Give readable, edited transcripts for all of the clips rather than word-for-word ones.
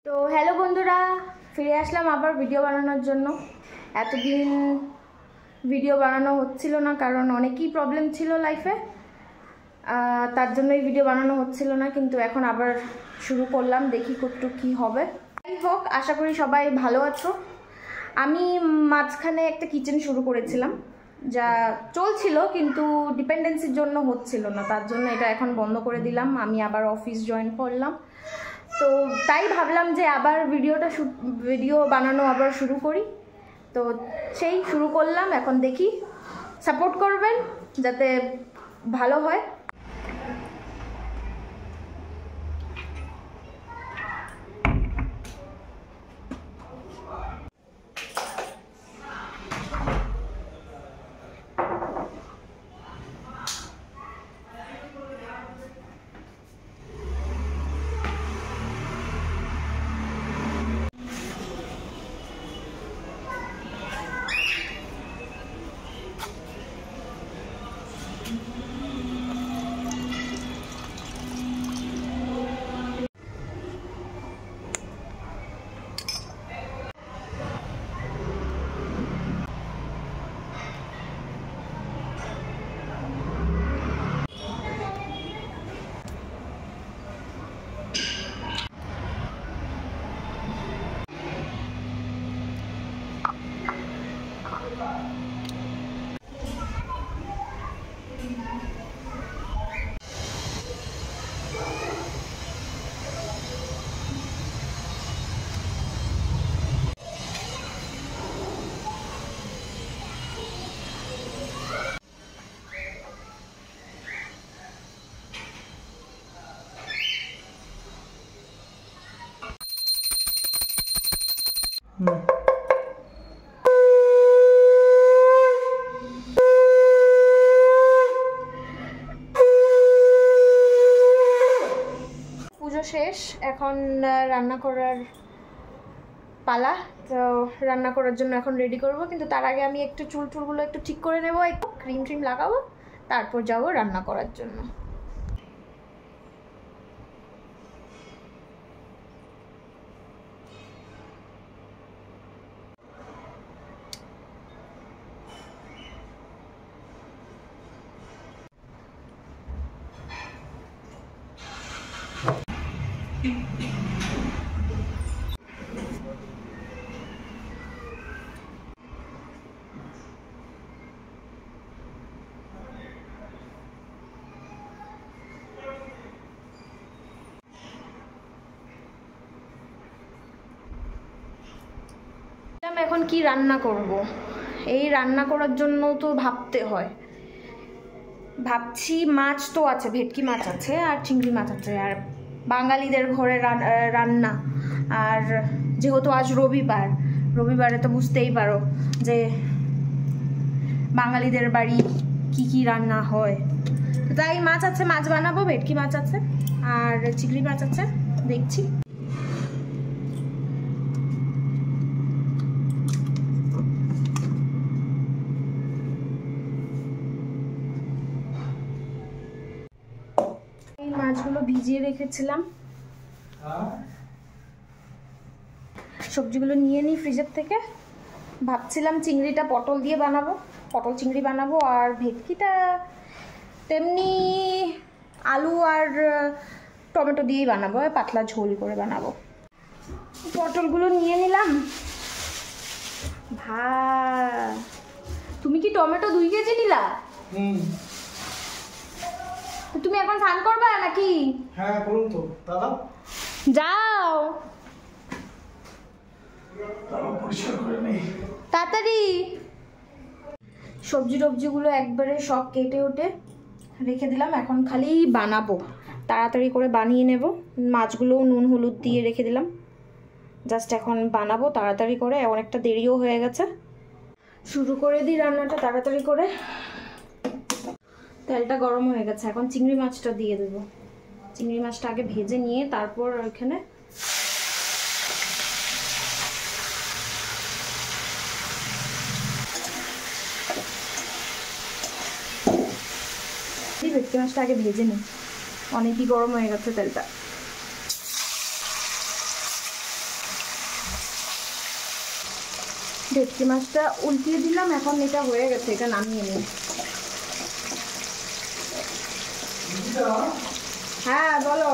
তো হ্যালো বন্ধুরা, ফিরে আসলাম আবার ভিডিও বানানোর জন্য। এতদিন ভিডিও বানানো হচ্ছিল না কারণ অনেকই প্রবলেম ছিল লাইফে, তার জন্যই ভিডিও বানানো হচ্ছিল না। কিন্তু এখন আবার শুরু করলাম, দেখি কতটুকু কী হবে। যাই হোক, আশা করি সবাই ভালো আছো। আমি মাঝখানে একটা কিচেন শুরু করেছিলাম, যা চলছিল কিন্তু ডিপেন্ডেন্সির জন্য হচ্ছিল না, তার জন্য এটা এখন বন্ধ করে দিলাম। আমি আবার অফিস জয়েন করলাম, তো তাই ভাবলাম যে আবার ভিডিও বানানো আবার শুরু করি। তো সেই শুরু করলাম, এখন দেখি, সাপোর্ট করবেন যাতে ভালো হয়। পুজো শেষ, এখন রান্না করার পালা। তো রান্না করার জন্য এখন রেডি করব, কিন্তু তার আগে আমি একটু চুলগুলো একটু ঠিক করে নেব, একটু ক্রিম ট্রিম লাগাবো, তারপর যাব রান্না করার জন্য। এখন কি রান্না করব, এই রান্না করার জন্য তো ভাবতে হয়। ভাবছি মাছ তো আছে, ভেটকি মাছ আছে আর চিংড়ি মাছ আছে, আর বাঙালিদের ঘরে রান্না। আর যেহেতু আজ রবিবারে তো বুঝতেই পারো যে বাঙালিদের বাড়ি কি কি রান্না হয়। তাই মাছ আছে, মাছ বানাবো, ভেটকি মাছ আছে আর চিংড়ি মাছ আছে, দেখছি। মাছগুলো ভিজিয়ে রেখেছিলাম, সবজিগুলো নিয়ে নিই ফ্রিজের থেকে। ভাবছিলাম চিংড়িটা পটল দিয়ে বানাবো, পটল চিংড়ি বানাবো, আর ভেটকিটা তেমনি আলু আর টমেটো দিয়েই বানাবো, পাতলা ঝোল করে বানাবো। পটলগুলো নিয়ে নিলাম। তুমি কি টমেটো 2 কেজি নিলা? তুমি এখন স্নান করবা নাকি? হ্যাঁ করুন তো দাদা, যাও পরিষ্কার করে নেই তাড়াতাড়ি। সবজিগুলো একবারে সব কেটে উঠে রেখে দিলাম, এখন খালি বানাবো, তাড়াতাড়ি করে বানিয়ে নেব। মাছগুলোও নুন হলুদ দিয়ে রেখে দিলাম, জাস্ট এখন বানাবো তাড়াতাড়ি করে, অনেকটা দেরিও হয়ে গেছে। শুরু করে দিই রান্নাটা তাড়াতাড়ি করে। তেলটা গরম হয়ে গেছে, এখন চিংড়ি মাছটা দিয়ে দেবো। চিংড়ি মাছটা আগে ভেজে নিয়ে তারপর ওইখানে ভেটকি মাছটা আগে ভেজে নিই, অনেকই গরম হয়ে গেছে তেলটা। ভেটকি মাছটা উল্টিয়ে দিলাম, এখন এটা হয়ে গেছে, এটা নামিয়ে নিই। হ্যাঁ বলো।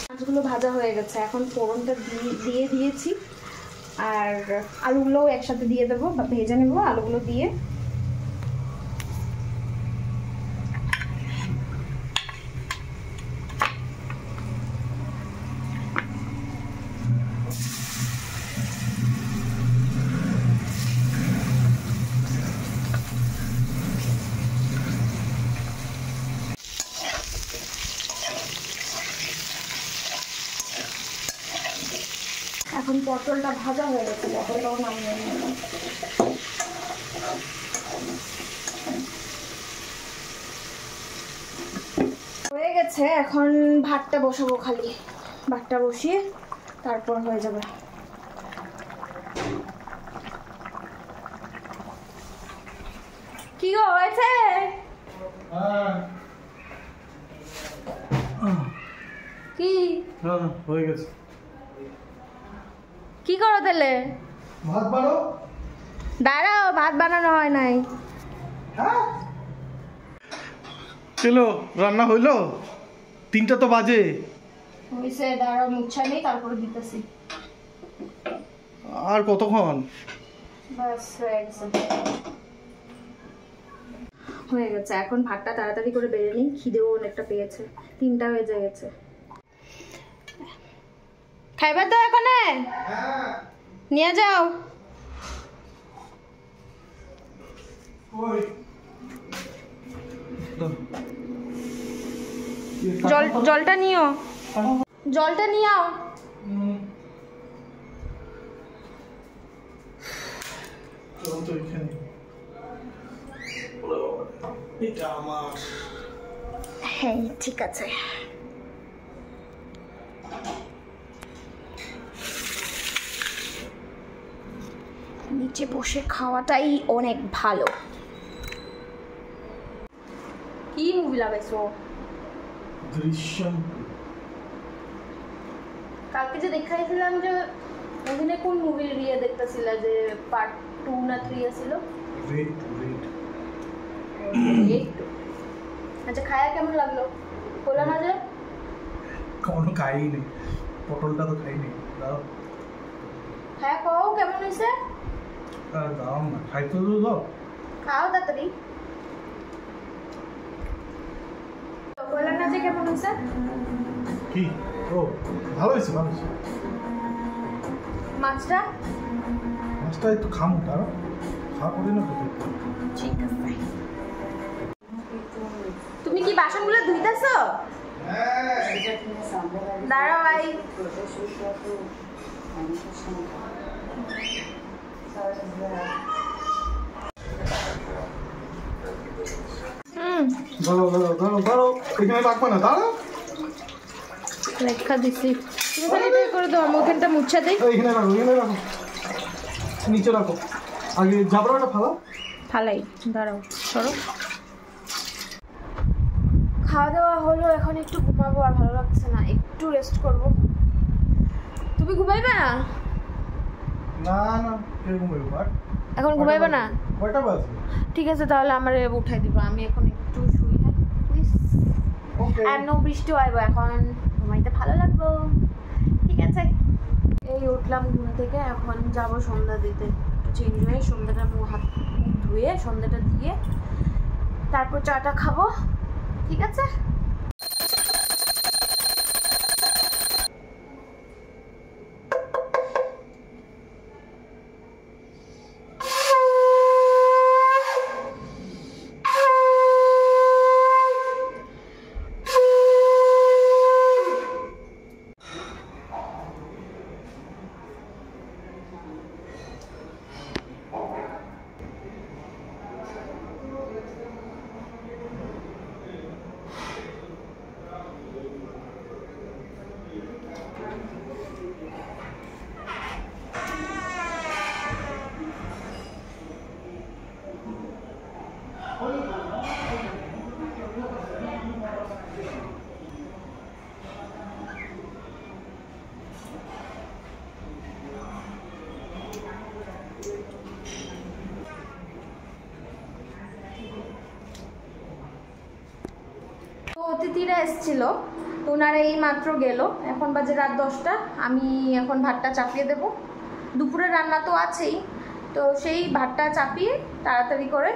মাছগুলো ভাজা হয়ে গেছে, এখন ফোড়নটা দিয়ে দিয়েছি, আর আলুগুলোও একসাথে দিয়ে দেবো, ভেজে নেবো আলুগুলো দিয়ে। এখন পটলটা ভাজা হয়ে গেছে, পটলটাও নামিয়ে নিলাম। হয়ে গেছে, এখন ভাতটা বসাবো, খালি ভাতটা বসিয়ে তারপর হয়ে যাবে। কি গো হয়েছে? কি হয়ে গেছে। কি করো তাহলে? ভাত বাড়ো। দাঁড়াও, ভাত বানানো হয় নাই। হ্যাঁ চলো, রান্না হইলো, 3টা তো বাজে। হইছে, দাঁড়াও মুচ্ছা নেই, তারপরে দিতেছি। আর কতক্ষণ? বাস হয়ে গেছে। হয়ে গেছে, এখন ভাতটা তাড়াতাড়ি করে বেড়ে নিই, খিদেও অনেকটা পেয়েছে, 3টা বেজে গেছে। খাইবার তো এখানে নিয়ে যাও। জলটা নিও, জলটা নিয়ে আও। হ্যাঁ ঠিক আছে। নিচে বসে খাওয়াটাই অনেক ভালো। কি মুভি লাগাইছো? দৃশ্যম। কালকে যে দেখাইছিলাম যে ওখানে কোন মুভির রিয়ে দেখতেছিল, যে পার্ট 2 না 3 ছিল? রেড। আচ্ছা, খায়া কেমন লাগলো বলো না যে? কোনো খাইই নেই, পটলটা তো খাইনি। দাও হ্যাঁ খাও, কেমন হয়েছে? দাও না, খাইতে তো দাও। খাও তাড়াতাড়ি। বলো না যে কেমন হয়েছে? কি? ও ভালো হয়েছে, ভালো হয়েছে। মাছটা মাছটা একটু খামো, দাঁড়া খাওয়া করি না তো। ঠিক আছে। তুমি কি বাসনগুলো ধুইতেছো? দাঁড়াও ভাই। দাঁড়াও, এখানে রাখবে না, দাঁড়াও। লেখা দিছি, তুমি খালি এটা করে দাও, আমি ওখানটা মুছা দিই। এখানে রাখো, নিচে রাখো। আগে জাবরাটা ফালাও। ফালাই, দাঁড়াও সরো। খাওয়া দাওয়া হলো, এখন একটু ঘুমাবো, আর ভালো লাগছে না, একটু রেস্ট করব। তুমি ঘুমাইবে না? না কে ঘুমাইবো? এখন ঘুমাইবে না? কয়টা বাজে? ঠিক আছে, তাহলে আমার উঠাই দিবা, আমি এখন একটু শুই। হ্যাঁ প্লিজ। ওকে। আর নো বৃষ্টি আইব, এখন ঘুমাইতে ভালো লাগবো। ঠিক আছে, এই উঠলাম ঘুম থেকে, এখন যাব সন্ধ্যা দিতে। একটু চেঞ্জ হয়ে সন্ধ্যাটা হাত মুখ ধুয়ে সন্ধ্যাটা দিয়ে তারপর চাটা খাবো। ঠিক আছে। অতিথিরা এসেছিল, তো ওনারা এই মাত্র গেল, এখন বাজে রাত 10টা। আমি এখন ভাতটা চাপিয়ে দেব, দুপুরের রান্না তো আছেই, তো সেই ভাতটা চাপিয়ে তাড়াতাড়ি করে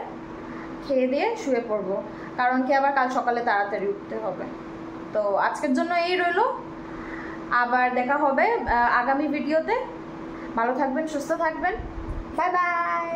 খেয়ে দিয়ে শুয়ে পড়বো, কারণ কি আবার কাল সকালে তাড়াতাড়ি উঠতে হবে। তো আজকের জন্য এই রইলো, আবার দেখা হবে আগামী ভিডিওতে। ভালো থাকবেন, সুস্থ থাকবেন, বাই বাই।